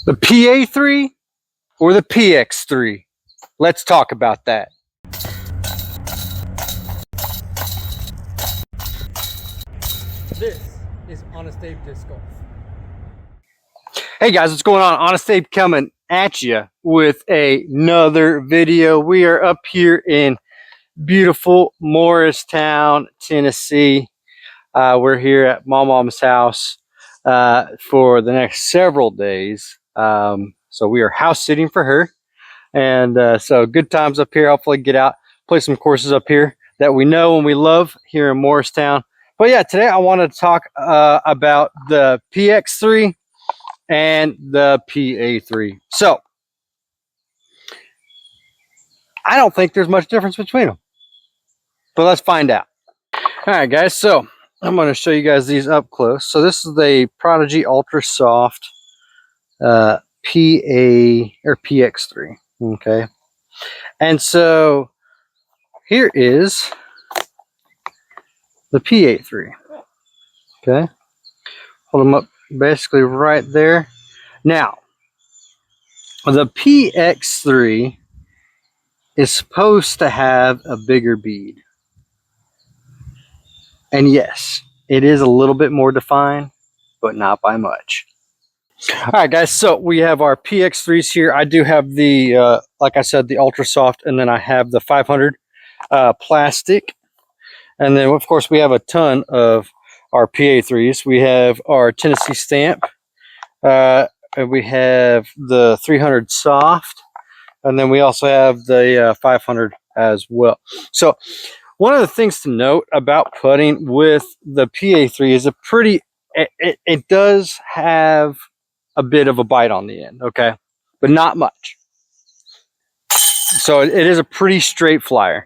The PA3 or the PX3? Let's talk about that. This is Honest Abe Disc Golf. Hey guys, what's going on? Honest Abe coming at you with another video. We are up here in beautiful Morristown, Tennessee. We're here at Mom's house for the next several days. So we are house sitting for her. And so good times up here. Hopefully get out, play some courses up here that we know and we love here in Morristown. But yeah, today I wanted to talk about the PX3 and the PA3. So I don't think there's much difference between them, but let's find out. All right, guys. So I'm going to show you guys these up close. So this is the Prodigy Ultra Soft PA or PX3. Okay, and so here is the PA3. Okay, hold them up basically right there. Now, the PX3 is supposed to have a bigger bead. And yes, it is a little bit more defined, but not by much. All right, guys, so we have our PX3s here. I do have the, like I said, the Ultra Soft, and then I have the 500 plastic. And then, of course, we have a ton of our PA3s. We have our Tennessee Stamp. And we have the 300 Soft. And then we also have the 500 as well. So one of the things to note about putting with the PA3 is it does have a bit of a bite on the end, okay? But not much. So it is a pretty straight flyer.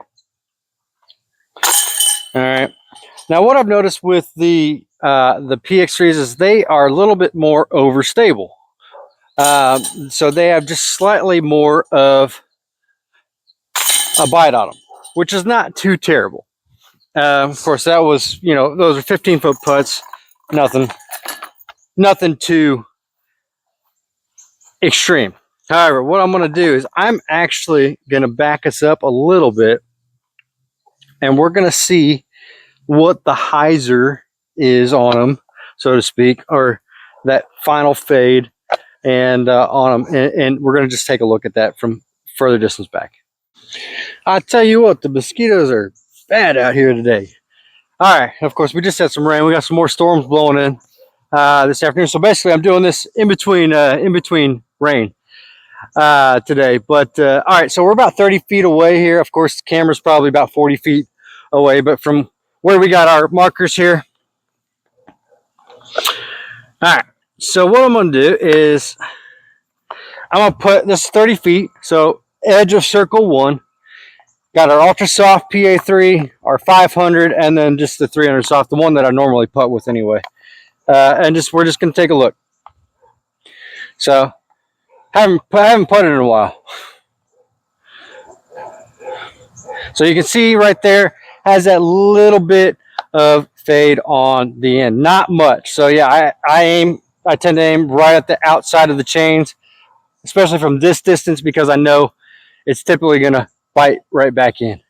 All right. Now, what I've noticed with the PX3s is they are a little bit more overstable. So they have just slightly more of a bite on them, which is not too terrible. Of course, that was, those are 15-foot putts. Nothing too extreme. However, what I'm going to do is I'm actually going to back us up a little bit, and we're going to see what the hyzer is on them, so to speak, or that final fade and on them. And we're going to just take a look at that from further distance back. I tell you what, the mosquitoes are bad out here today. All right, of course, we just had some rain. We got some more storms blowing in this afternoon. So basically, I'm doing this in between rain today. But all right, so we're about 30 feet away here. Of course, the camera's probably about 40 feet away. But from where we got our markers here. All right, so what I'm going to do is I'm going to put this 30 feet. So edge of circle 1. Got our Ultra Soft PA3, our 500, and then just the 300 Soft, the one that I normally putt with anyway. And we're just going to take a look. So, haven't putted in a while. So you can see right there, has that little bit of fade on the end. Not much. So yeah, I tend to aim right at the outside of the chains, especially from this distance, because I know it's typically going to bite right back in.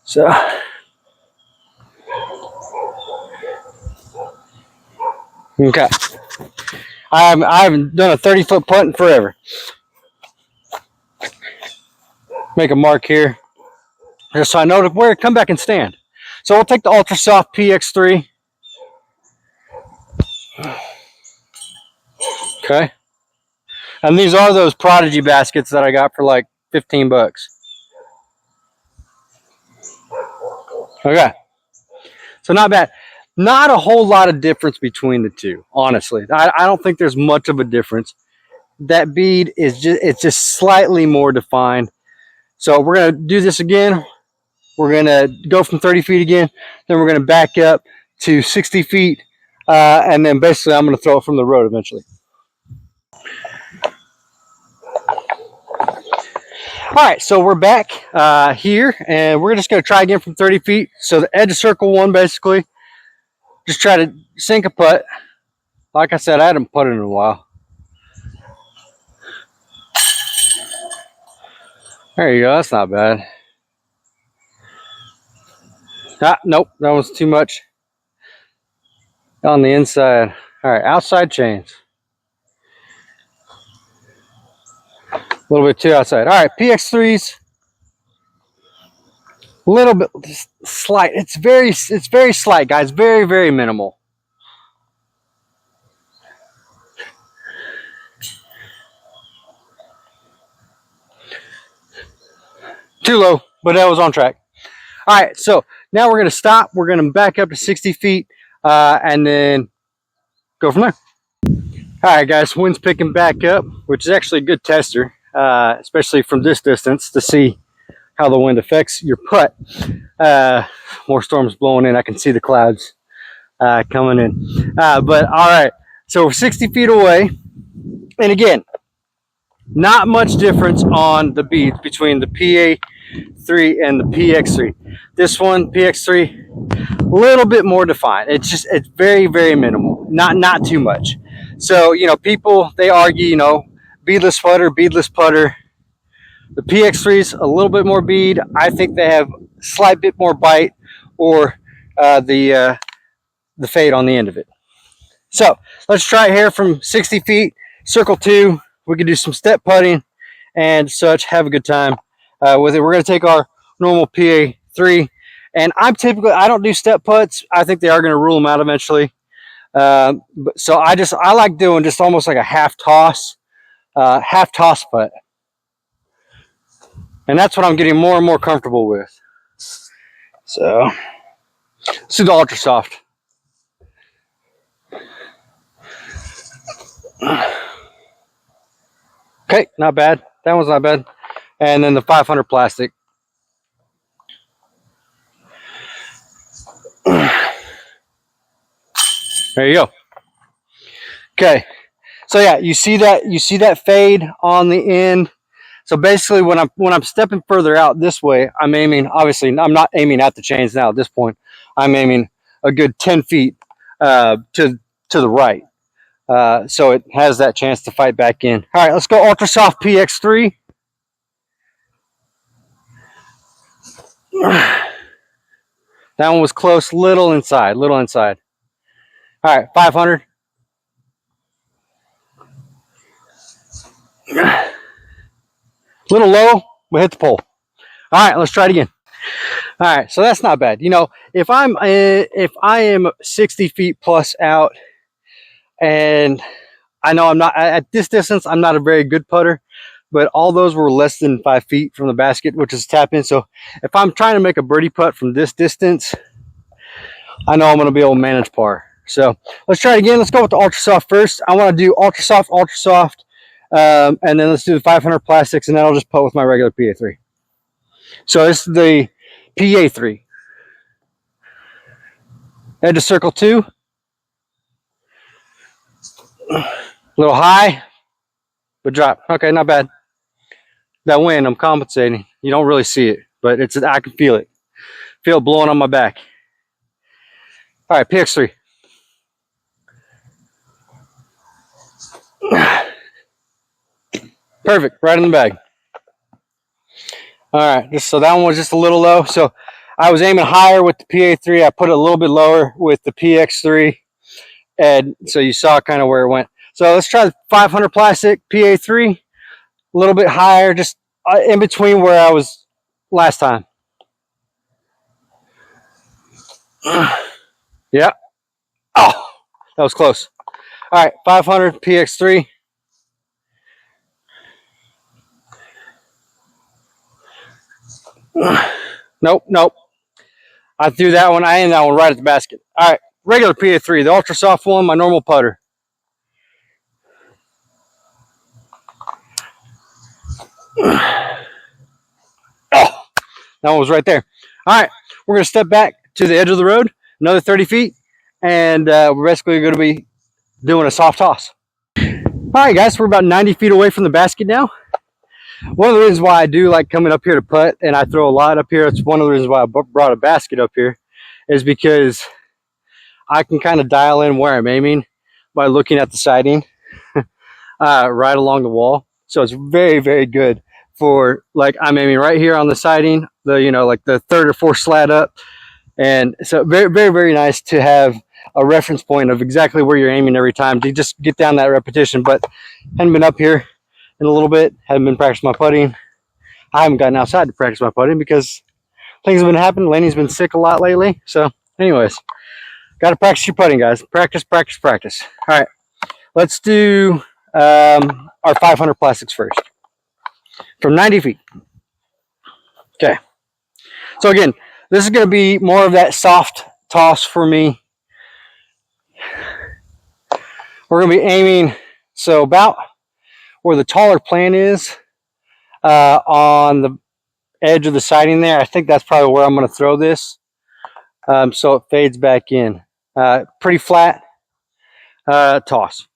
So okay, I haven't done a 30-foot putt in forever. Make a mark here just so I know where to come back and stand. So we'll take the Ultra Soft PX3. Okay, and these are those Prodigy baskets that I got for like 15 bucks. Okay, so not bad. Not a whole lot of difference between the two, honestly. I don't think there's much of a difference. That bead is just slightly more defined. So we're going to do this again. We're going to go from 30 feet again. Then we're going to back up to 60 feet. And then basically I'm going to throw it from the road eventually. All right, so we're back here, and we're just going to try again from 30 feet. So the edge of circle 1, basically. Just try to sink a putt. Like I said, I hadn't putted in a while. There you go. That's not bad. Ah, nope. That was too much on the inside. All right, outside chains. A little bit too outside. All right, PX3s. A little bit slight. It's very slight, guys. Very, very minimal. Too low, but that was on track. All right, so now we're going to stop. We're going to back up to 60 feet and then go from there. All right, guys, wind's picking back up, which is actually a good tester, especially from this distance to see how the wind affects your putt. More storms blowing in. I can see the clouds coming in. But all right, so we're 60 feet away. And again, not much difference on the beads between the PA3 and the PX3. This one, PX3, a little bit more defined. It's very, very minimal. Not too much. So, you know, people, they argue, you know, beadless putter, beadless putter. The PX3's a little bit more bead. I think they have a slight bit more bite or the fade on the end of it. So let's try it here from 60 feet, circle 2. We can do some step putting and such. Have a good time with it. We're going to take our normal PA3. And I don't do step putts. I think they are going to rule them out eventually. So I like doing just almost like a half toss putt. And that's what I'm getting more and more comfortable with. So let's do the ultra soft. Okay, not bad. That one's not bad. And then the 500 plastic. There you go. Okay. So yeah, you see that fade on the end. So basically when I'm stepping further out this way, I'm aiming, obviously I'm not aiming at the chains now at this point. I'm aiming a good 10 feet to the right. So it has that chance to fight back in. All right, let's go ultra soft PX3. That one was close, little inside. All right, 500. Little low, but hit the pole. All right, let's try it again. All right, so that's not bad. You know, if I am 60 feet plus out, and I know I'm not at this distance, I'm not a very good putter, but all those were less than 5 feet from the basket, which is tap in. So if I'm trying to make a birdie putt from this distance, I know I'm going to be able to manage par. So let's try it again. Let's go with the ultra soft first. I want to do ultra soft, and then let's do the 500 plastics, and then I'll just putt with my regular PA3. So this is the PA3. Head to circle 2. A little high, but drop. Okay, not bad. That wind, I'm compensating. You don't really see it, but I can feel it. Feel it blowing on my back. All right, PX3. Perfect, right in the bag. All right, so that one was just a little low. So I was aiming higher with the PA3. I put it a little bit lower with the PX3. And so you saw kind of where it went. So let's try the 500 plastic PA3. A little bit higher, just in between where I was last time. Yeah. Oh, that was close. All right, 500 PX3. Nope. I threw that one. I aimed that one right at the basket. All right, regular PA3, the ultra soft one, my normal putter. Oh, that one was right there. All right, we're going to step back to the edge of the road, another 30 feet, and we're basically going to be doing a soft toss. All right, guys, we're about 90 feet away from the basket now. One of the reasons why I do like coming up here to putt, and I throw a lot up here, it's one of the reasons why I brought a basket up here, is because I can kind of dial in where I'm aiming by looking at the siding right along the wall. So it's very, very good for, like, I'm aiming right here on the siding, the, you know, like the third or fourth slat up. And so very, very, very nice to have a reference point of exactly where you're aiming every time to just get down that repetition. But hadn't been up here in a little bit, haven't been practicing my putting. I haven't gotten outside to practice my putting because things have been happening. Laney's been sick a lot lately. So anyways, got to practice your putting, guys. Practice, practice, practice. All right, let's do our 500 plastics first from 90 feet. Okay. So again, this is going to be more of that soft toss for me. We're going to be aiming so about where the taller plant is on the edge of the siding there. I think that's probably where I'm going to throw this. So it fades back in. Pretty flat toss.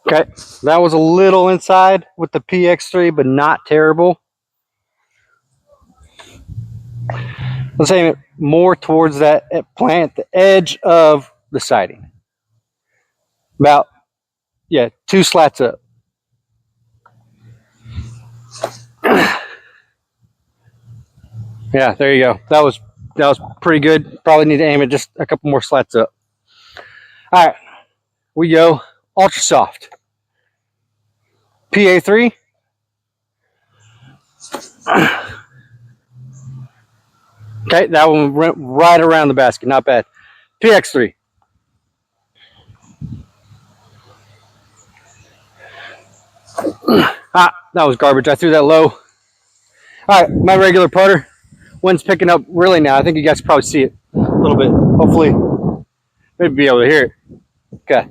Okay, that was a little inside with the PX3, but not terrible. Let's aim it more towards that plant, the edge of the siding. About, yeah, 2 slats up. Yeah, there you go. That was pretty good. Probably need to aim it just a couple more slats up. All right, we go ultra soft. PA3. Okay, that one went right around the basket. Not bad. PX3. That was garbage. I threw that low. All right, my regular putter. Wind's picking up really now. I think you guys probably see it a little bit. Hopefully, maybe be able to hear it. Okay.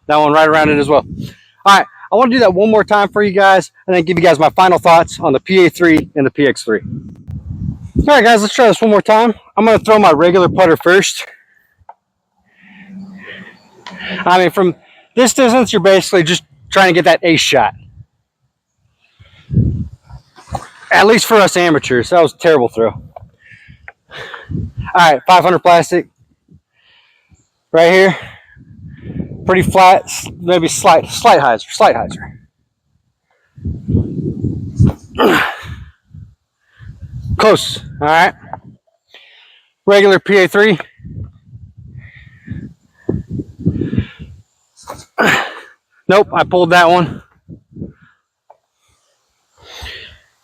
That one right around it as well. All right, I want to do that one more time for you guys and then give you guys my final thoughts on the PA3 and the PX3. All right, guys, let's try this one more time. I'm going to throw my regular putter first. I mean, from this distance, you're basically just trying to get that ace shot. At least for us amateurs. That was a terrible throw. All right, 500 plastic. Right here. Pretty flat, maybe slight hyzer. Close, all right. Regular PA3. Nope, I pulled that one.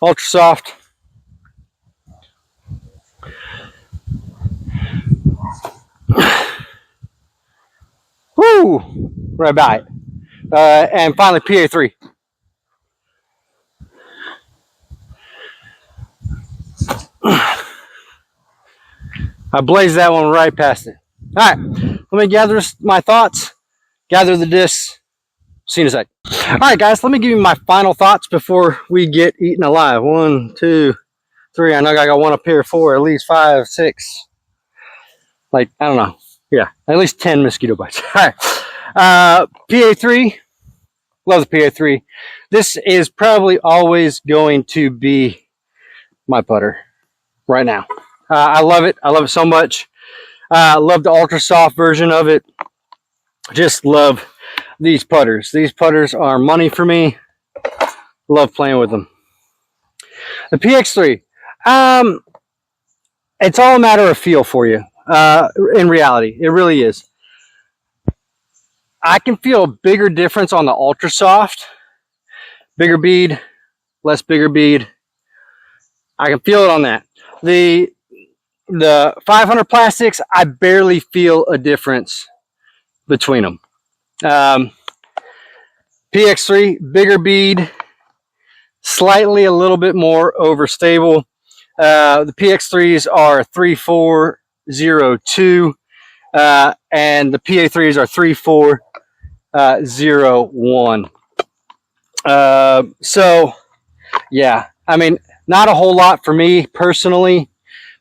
Ultra soft. Woo! Right by it. And finally, PA3. I blazed that one right past it. All right, let me gather my thoughts, gather the discs. See you in a sec. All right, guys, let me give you my final thoughts before we get eaten alive. 1, 2, 3. I know I got one up here. 4, at least 5, 6. Like, I don't know. Yeah, at least 10 mosquito bites. All right. PA3. Love the PA3. This is probably always going to be my putter right now. I love it. I love it so much. Love the ultra soft version of it. Just love these putters. These putters are money for me. Love playing with them. The PX3. It's all a matter of feel for you. In reality, it really is. I can feel a bigger difference on the ultra soft. Bigger bead, less bigger bead. I can feel it on that. The 500 plastics, I barely feel a difference between them. PX3, bigger bead, slightly a little bit more overstable. The PX3s are 3402, and the PA3s are 3401. So, yeah, I mean, not a whole lot for me personally.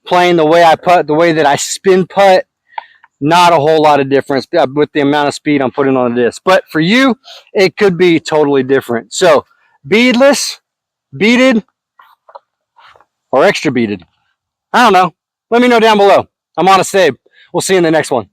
Playing the way I putt, the way that I spin putt, not a whole lot of difference with the amount of speed I'm putting on the disc. But for you, it could be totally different. So, beadless, beaded, or extra beaded. I don't know. Let me know down below. I'm Honest Abe. We'll see you in the next one.